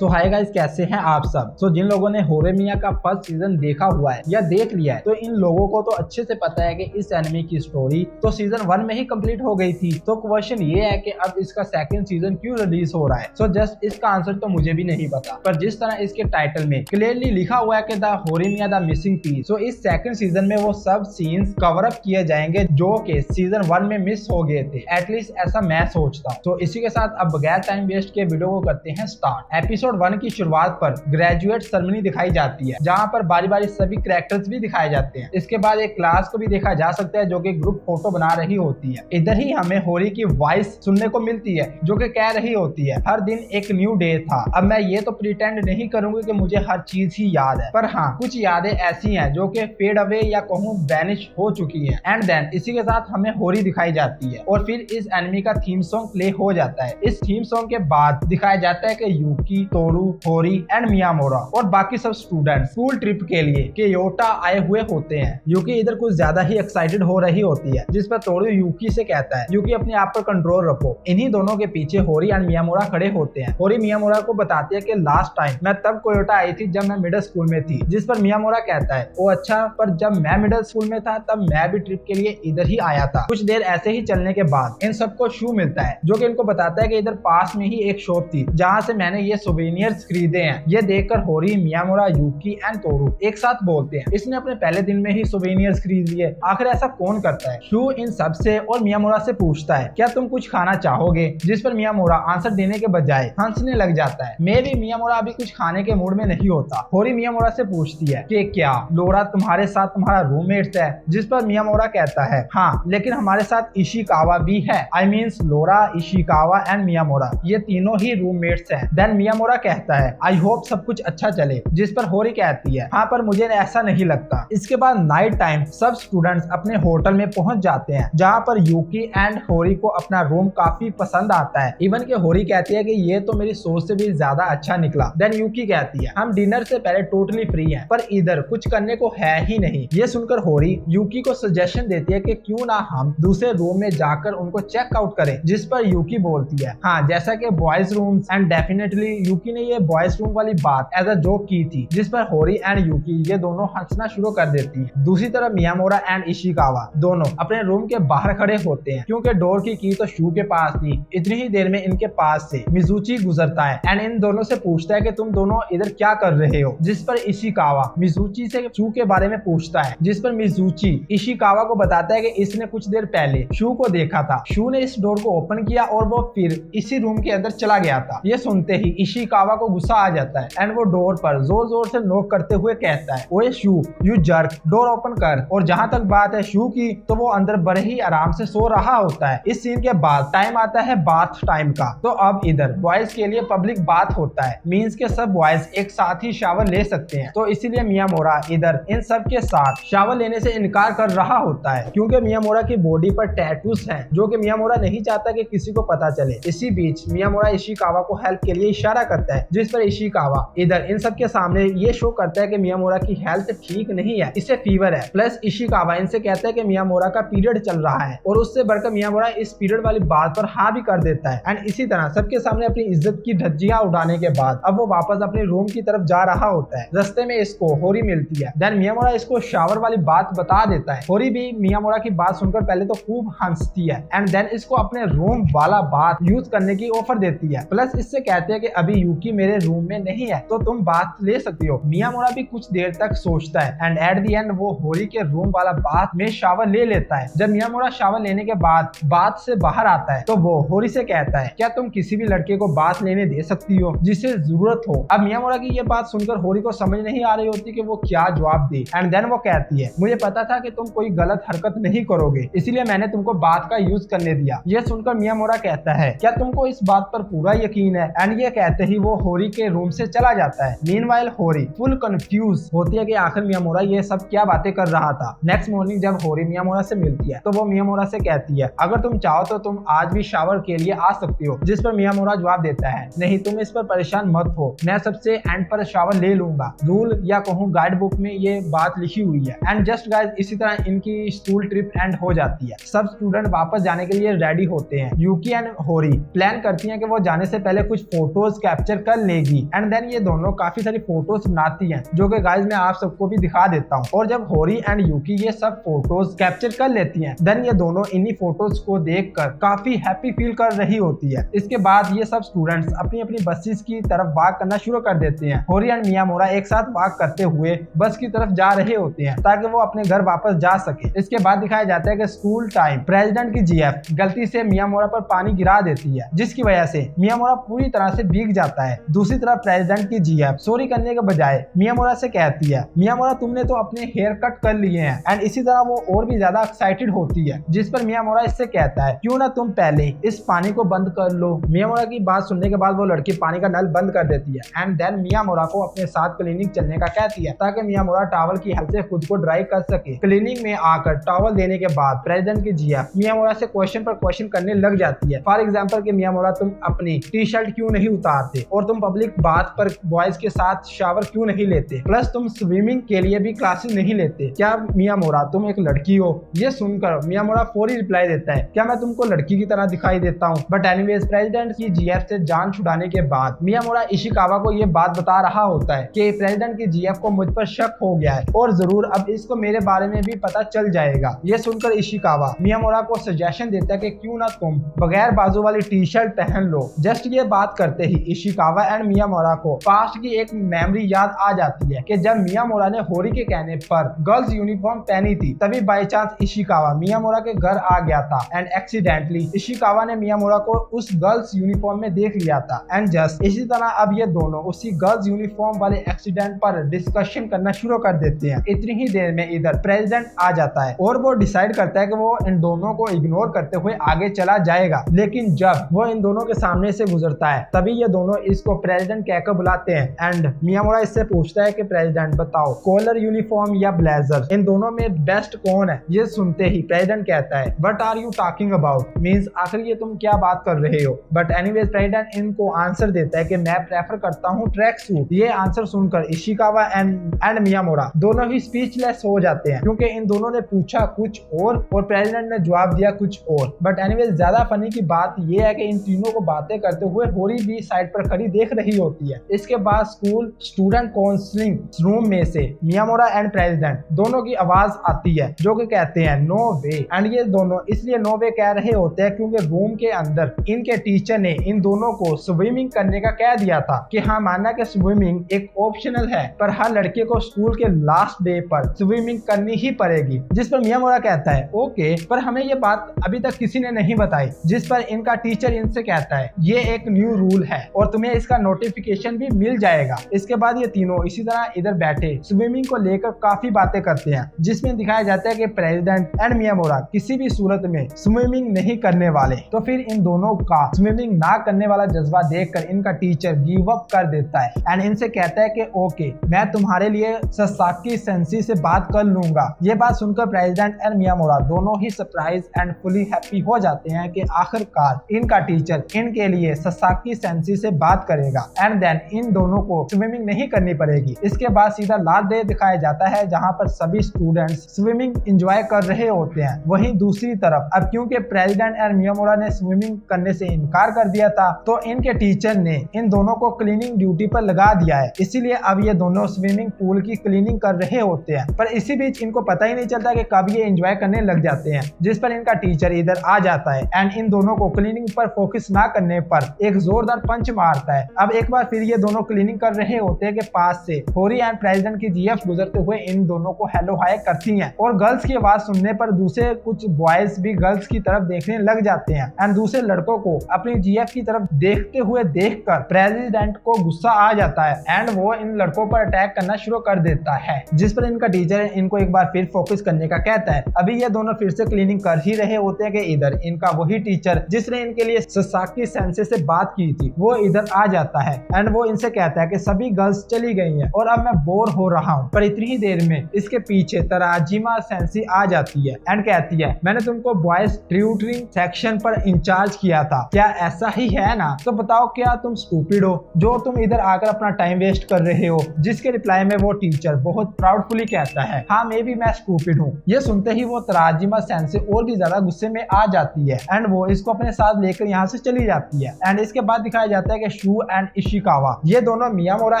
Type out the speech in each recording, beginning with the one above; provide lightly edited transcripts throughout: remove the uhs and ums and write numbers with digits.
सो hi guys, कैसे हैं आप सब। जिन लोगों ने होरेमिया का फर्स्ट सीजन देखा हुआ है या देख लिया है तो इन लोगों को तो अच्छे से पता है कि इस एनिमे की स्टोरी तो सीजन 1 में ही कंप्लीट हो गई थी। तो क्वेश्चन ये है कि अब इसका सेकंड सीजन क्यों रिलीज हो रहा है। जस्ट इसका आंसर तो मुझे भी नहीं पता, पर जिस तरह इसके टाइटल में क्लियरली लिखा हुआ है कि द होरेमिया द मिसिंग पीस, इस सेकंड सीजन में वो सब सीन्स कवर अप किए जाएंगे जो कि सीजन 1 में मिस हो गए थे। एटलीस्ट ऐसा मैं सोचता हूँ। इसी के साथ अब बगैर टाइम वेस्ट के वीडियो को करते हैं स्टार्ट। एपिसोड 1 की शुरुआत पर ग्रेजुएट सेरेमनी दिखाई जाती है, जहाँ पर बारी बारी सभी कैरेक्टर्स भी दिखाए जाते हैं। इसके बाद एक क्लास को भी देखा जा सकता है जो कि ग्रुप फोटो बना रही होती है। इधर ही हमें होरी की वॉइस सुनने को मिलती है जो कि कह रही होती है, हर दिन एक न्यू डे था। अब मैं ये तो प्रिटेंड नहीं करूंगी कि मुझे हर चीज ही याद है, पर हाँ कुछ यादें ऐसी हैं जो कि फेड अवे या कहूँ वैनिश हो चुकी है। एंड देन इसी के साथ हमें होरी दिखाई जाती है और फिर इस एनिमे का थीम सॉन्ग प्ले हो जाता है। इस थीम सॉन्ग के बाद दिखाया जाता है कि यूकी, तोरू, होरी एंड मियामोरा और बाकी सब स्टूडेंट स्कूल ट्रिप के लिए कियोटो आए हुए होते हैं। यूकी इधर कुछ ज्यादा ही एक्साइटेड हो रही होती है, जिस पर तोरू यूकी से कहता है, यूकी अपने आप पर कंट्रोल रखो। इन्हीं दोनों के पीछे होरी एंड मियामोरा खड़े होते हैं। होरी मियामोरा को बताती है कि लास्ट टाइम मैं तब कियोटो आई थी जब मैं मिडिल स्कूल में थी, जिस पर मियामोरा कहता है, ओ अच्छा, पर जब मैं मिडिल स्कूल में था तब मैं भी ट्रिप के लिए इधर ही आया था। कुछ देर ऐसे ही चलने के बाद इन सबको शू मिलता है जो कि इनको बताता है कि इधर पास में ही एक शॉप थी जहाँ से मैंने ये सोवेनियर्स खरीदे हैं। ये देखकर होरी, मियामोरा, यूकी एंड तोरू एक साथ बोलते हैं, इसने अपने पहले दिन में ही सोवेनियर्स खरीद लिए, आखिर ऐसा कौन करता है। शू इन सब से और मियामोरा से पूछता है, क्या तुम कुछ खाना चाहोगे, जिस पर मियामोरा आंसर देने के बजाय हंसने लग जाता है। मे भी मियामोरा अभी कुछ खाने के मूड में नहीं होता। होरी मियामोरा से पूछती है कि क्या लोरा तुम्हारे साथ तुम्हारा रूममेट है, जिस पर मियामोरा कहता है, हाँ लेकिन हमारे साथ इशिकावा भी है। I means Lora, Ishikawa and Miyamora, ये तीनों ही रूममेट्स हैं। देन मियामोरा कहता है, आई होप सब कुछ अच्छा चले, जिस पर होरी कहती है, हाँ पर मुझे ऐसा नहीं लगता। इसके बाद नाइट टाइम सब स्टूडेंट्स अपने होटल में पहुंच जाते हैं, जहाँ पर यूकी एंड होरी को अपना रूम काफी पसंद आता है। इवन के होरी कहती है कि ये तो मेरी सोच से भी ज्यादा अच्छा निकला। देन यूकी कहती है, हम डिनर से पहले टोटली फ्री हैं, पर इधर कुछ करने को है ही नहीं। ये सुनकर होरी यूकी को सजेशन देती है कि क्यों ना हम दूसरे रूम में जाकर उनको चेकआउट करें, जिस पर यूकी बोलती है, हाँ जैसा कि बॉयज रूम्स। एंड डेफिनेटली यूकी ने ये बॉयज रूम वाली बात एज अ जोक की थी, जिस पर होरी एंड यूकी ये दोनों हंसना शुरू कर देती हैं। दूसरी तरफ मियामोरा एंड इशिकावा दोनों अपने रूम के बाहर खड़े होते हैं, क्योंकि डोर की की तो शू के पास थी। इतनी ही देर में इनके पास से मिजुची गुजरता है एंड इन दोनों से पूछता है कि तुम दोनों इधर क्या कर रहे हो, जिस पर इशिकावा मिजुची से शू के बारे में पूछता है, जिस पर मिजुची इशिकावा को बताता है कि इसने कुछ देर पहले शू को देखा था। शू ने इस डोर को ओपन किया और वो फिर इसी रूम के अंदर चला गया था। ये सुनते ही इशिकावा को गुस्सा आ जाता है एंड वो डोर पर जोर जोर से नॉक करते हुए कहता है, ओए शू, यू जर्क, डोर ओपन कर। और जहां तक बात है शू की, तो वो अंदर बड़े ही आराम से सो रहा होता है। इस सीन के बाद टाइम आता है बाथ टाइम का। तो अब इधर बॉयज के लिए पब्लिक बाथ होता है, मींस के सब बॉयज एक साथ ही शावर ले सकते हैं। तो इसीलिए मियामोरा इधर इन सब के साथ शावर लेने से इनकार कर रहा होता है, क्योंकि मियामोरा की बॉडी पर टैटूज हैं जो कि मियामोरा नहीं चाहता कि किसी को पता चले। इसी बीच मियामोरा इशिकावा को हेल्प के लिए इशारा करता है, जिस पर इशिकावा इधर इन सब के सामने ये शो करता है कि मियामोरा की हेल्थ ठीक नहीं है, इसे फीवर है। प्लस इशिकावा इनसे कहता है कि मियामोरा का पीरियड चल रहा है, और उससे बढ़कर मियामोरा इस पीरियड वाली बात पर हाँ भी कर देता है। एंड इसी तरह सबके सामने अपनी इज्जत की धज्जियां उड़ाने के बाद अब वो वापस अपने रूम की तरफ जा रहा होता है। रास्ते में इसको होरी मिलती है। देन मियामोरा इसको शावर वाली बात बता देता है। होरी भी मियामोरा की बात सुनकर पहले तो खूब हंसती है एंड देन इसको अपने रूम वाला बात यूज करने की ऑफर देती है। प्लस इससे कहते हैं कि अभी यूकी मेरे रूम में नहीं है तो तुम बात ले सकती हो। मियामोरा भी कुछ देर तक सोचता है एंड एट द एंड वो होरी के रूम वाला बात में शावर ले लेता है। जब मियामोरा शावर लेने के बाद बात से बाहर आता है तो वो होरी से कहता है, क्या तुम किसी भी लड़के को बात लेने दे सकती हो जिसे जरूरत हो। अब मियामोरा की ये बात सुनकर होरी को समझ नहीं आ रही होती कि वो क्या जवाब दे। एंड देन वो कहती है, मुझे पता था कि तुम कोई गलत हरकत नहीं करोगे, इसीलिए मैंने तुमको बात का यूज करने दिया। ये सुनकर मियामोरा कहता है, क्या तुमको इस बात पर पूरा यकीन है। एंड ये कहते ही वो होरी के रूम से चला जाता है। मीनवाइल होरी फुल कंफ्यूज होती है कि आखिर मियामोरा ये सब क्या बातें कर रहा था। नेक्स्ट मॉर्निंग जब होरी मियामोरा से मिलती है तो वो मियामोरा से कहती है, अगर तुम चाहो तो तुम आज भी शावर के लिए आ सकती हो, जिस पर मियामोरा जवाब देता है, नहीं तुम इस पर परेशान मत हो, मैं सबसे एंड पर शावर ले लूंगा। रूल या कहूँ गाइड बुक में ये बात लिखी हुई है। एंड जस्ट गाइस इसी तरह इनकी स्कूल ट्रिप एंड हो जाती है। सब स्टूडेंट वापस जाने के लिए रेडी होते हैं। यूकी एंड होरी प्लान करती हैं कि वो जाने से पहले कुछ फोटोज कैप्चर कैप्चर कर लेगी। एंड देन ये दोनों काफी सारी फोटोज बनाती हैं जो कि गाइस मैं आप सबको भी दिखा देता हूँ। और जब होरी एंड यूकी ये सब फोटोज कैप्चर कर लेती हैं, देन ये दोनों इन्हीं फोटोज को देखकर काफी हैप्पी फील कर रही होती है। इसके बाद ये सब स्टूडेंट्स अपनी अपनी बसेस की तरफ वॉक करना शुरू कर देते हैं। होरी एंड मियामोरा एक साथ वॉक करते हुए बस की तरफ जा रहे होते हैं ताकि वो अपने घर वापस जा सके। इसके बाद दिखाया जाता है कि स्कूल टाइम प्रेसिडेंट की जीएफ गलती से मियामोरा पर पानी गिरा देती है, जिसकी वजह से मियामोरा पूरी तरह से भीग जाता है। दूसरी तरफ प्रेसिडेंट की जीएफ सॉरी करने के बजाय मियामोरा से कहती है, मियामोरा तुमने तो अपने हेयर कट कर लिए हैं। एंड इसी तरह वो और भी ज्यादा एक्साइटेड होती है, जिस पर मियामोरा इससे कहता है, क्यों ना तुम पहले इस पानी को बंद कर लो। मियामोरा की बात सुनने के बाद वो लड़की पानी का नल बंद कर देती है एंड देन मियामोरा को अपने साथ क्लिनिक चलने का कहती है ताकि मियामोरा टॉवल की हेल्प से खुद को ड्राई कर सके। क्लिनिक में आकर टॉवल देने के बाद प्रेसिडेंट की जीएफ मियामोरा से क्वेश्चन पर क्वेश्चन करने लग जाती है। फॉर एग्जाम्पल कि मियामोरा तुम अपनी टी शर्ट क्यों नहीं उतारते, और तुम पब्लिक बात पर बॉयज के साथ शावर क्यों नहीं लेते, प्लस तुम स्विमिंग के लिए भी क्लासेस नहीं लेते। क्या मियामोरा तुम एक लड़की हो? ये सुनकर मियामोरा फौरी रिप्लाई देता है, क्या मैं तुमको लड़की की तरह दिखाई देता हूँ? बट एनीवेज प्रेसिडेंट की जीएफ से जान छुड़ाने के बाद मियामोरा इशिकावा को ये बात बता रहा होता है कि प्रेसिडेंट की जीएफ को मुझ पर शक हो गया है और जरूर अब इसको मेरे बारे में भी पता चल जाएगा। ये सुनकर इशिकावा मियामोरा को सजेशन देता है कि क्यों ना तुम बगैर बाजू वाली टी शर्ट पहन लो। जस्ट ये बात करते ही इशिकावा एंड मियामोरा को पास्ट की एक मेमोरी याद आ जाती है कि जब मियामोरा ने होरी के कहने पर गर्ल्स यूनिफॉर्म पहनी थी, तभी बाई चांस इशिकावा मियामोरा के घर आ गया था एंड एक्सीडेंटली इशिकावा ने मियामोरा को उस गर्ल्स यूनिफॉर्म में देख लिया था। एंड जस्ट इसी तरह अब ये दोनों उसी गर्ल्स यूनिफॉर्म वाले एक्सीडेंट पर डिस्कशन करना शुरू कर देते हैं। इतनी ही देर में इधर प्रेसिडेंट आ जाता है और वो डिसाइड करता है कि वो इन दोनों को इग्नोर करते हुए आगे चला जाएगा। लेकिन जब वो इन दोनों के सामने से गुजरता है तभी ये दोनों इसको प्रेसिडेंट कहकर बुलाते हैं एंड मियामोरा इससे पूछता है कि प्रेसिडेंट बताओ कॉलर यूनिफॉर्म या ब्लेजर, इन दोनों में बेस्ट कौन है? ये सुनते ही प्रेसिडेंट कहता है, what are you talking about, means आखिर ये तुम क्या बात कर रहे हो? बट एनीवेज प्रेसिडेंट इनको आंसर देता है कि मैं प्रेफर करता हूँ ट्रैक सूट। ये आंसर सुनकर इशिकावा एंड मियामोरा दोनों ही स्पीचलेस हो जाते हैं क्योंकि इन दोनों ने पूछा कुछ और प्रेसिडेंट ने जवाब दिया कुछ और। बट एनीवेज ज्यादा फनी की बात ये है कि इन तीनों को बातें करते हुए होरी भी साइड पर खड़ी देख रही होती है। इसके बाद स्कूल स्टूडेंट काउंसलिंग रूम में से मियामोरा एंड प्रेसिडेंट दोनों की आवाज आती है जो कि कहते हैं नो वे। एंड ये दोनों इसलिए नो वे कह रहे होते हैं क्योंकि रूम के अंदर इनके टीचर ने इन दोनों को स्विमिंग करने का कह दिया था कि हाँ माना कि स्विमिंग एक ऑप्शनल है पर हर लड़के को स्कूल के लास्ट डे पर स्विमिंग करनी ही पड़ेगी। जिस पर मियामोरा कहता है ओके, पर हमें ये बात अभी तक किसी ने नहीं बताई। जिस पर इनका टीचर इनसे कहता है ये एक न्यू रूल है और तुम्हें इसका नोटिफिकेशन भी मिल जाएगा। इसके बाद ये तीनों इसी तरह इधर बैठे स्विमिंग को लेकर काफी बातें करते हैं, जिसमें दिखाया जाता है कि प्रेसिडेंट एंड मियामोरा किसी भी सूरत में स्विमिंग नहीं करने वाले। तो फिर इन दोनों का स्विमिंग ना करने वाला जज्बा देखकर इनका टीचर गिव अप कर देता है एंड इनसे कहता है कि ओके मैं तुम्हारे लिए ससाकी सेंसी से बात कर लूंगा। ये बात सुनकर प्रेसिडेंट एंड मियामोरा दोनों ही सरप्राइज एंड फुली हैप्पी हो जाते हैं कि आखिरकार इनका टीचर इनके लिए ससाकी सेंसी से बात करेगा एंड देन इन दोनों को स्विमिंग नहीं करनी पड़ेगी। इसके बाद सीधा लास्ट डे दिखाया जाता है जहां पर सभी स्टूडेंट्स स्विमिंग एंजॉय कर रहे होते हैं। वहीं दूसरी तरफ अब क्योंकि प्रेसिडेंट एंड मियामोरा ने स्विमिंग करने से इनकार कर दिया था तो इनके टीचर ने इन दोनों को क्लीनिंग ड्यूटी पर लगा दिया है, इसीलिए अब ये दोनों स्विमिंग पूल की क्लीनिंग कर रहे होते हैं। पर इसी बीच इनको पता ही नहीं चलता कि कब ये एंजॉय करने लग जाते हैं। जिस पर इनका टीचर इधर आ जाता है एंड इन दोनों को क्लीनिंग पर फोकस ना करने पर एक जोरदार पंच मारता है। अब एक बार फिर ये दोनों क्लीनिंग कर रहे होते हैं कि पास से होरी एंड प्रेसिडेंट की जीएफ गुजरते हुए इन दोनों को हेलो हाय करती हैं और गर्ल्स की आवाज सुनने पर दूसरे कुछ बॉयज भी गर्ल्स की तरफ देखने लग जाते हैं एंड दूसरे लड़कों को अपनी जीएफ की तरफ देखते हुए देखकर प्रेसिडेंट को गुस्सा आ जाता है एंड वो इन लड़कों पर अटैक करना शुरू कर देता है। जिस पर इनका टीचर इनको एक बार फिर फोकस करने का कहता है। अभी ये दोनों फिर से क्लीनिंग कर ही रहे होते हैं कि इधर इनका वही टीचर जिसने इनके लिए ससाकी सेंसे से बात की थी वो इधर आ जाता है एंड वो इनसे कहता है कि सभी गर्ल्स चली गई हैं और अब मैं बोर हो रहा हूँ। पर इतनी ही देर में इसके पीछे तराजिमा सेंसी आ जाती है एंड कहती है मैंने तुमको बॉयज ट्यूटरिंग सेक्शन पर इंचार्ज किया था, क्या ऐसा ही है ना? तो बताओ क्या तुम स्टूपिड हो जो तुम इधर आकर अपना टाइम वेस्ट कर रहे हो? जिसके रिप्लाई में वो टीचर बहुत प्राउडफुली कहता है हाँ मे बी मैं स्टूपिड हूँ। ये सुनते ही वो तराजिमा सेंसी और भी ज्यादा गुस्से में आ जाती है एंड वो इसको अपने साथ लेकर यहाँ से चली जाती है। एंड इसके बाद दिखाया जाता है कि शू एंड इशिकावा, ये दोनों मियामोरा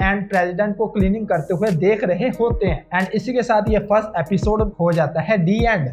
एंड प्रेसिडेंट को क्लीनिंग करते हुए देख रहे होते हैं। एंड इसी के साथ ये फर्स्ट एपिसोड हो जाता है दी एंड।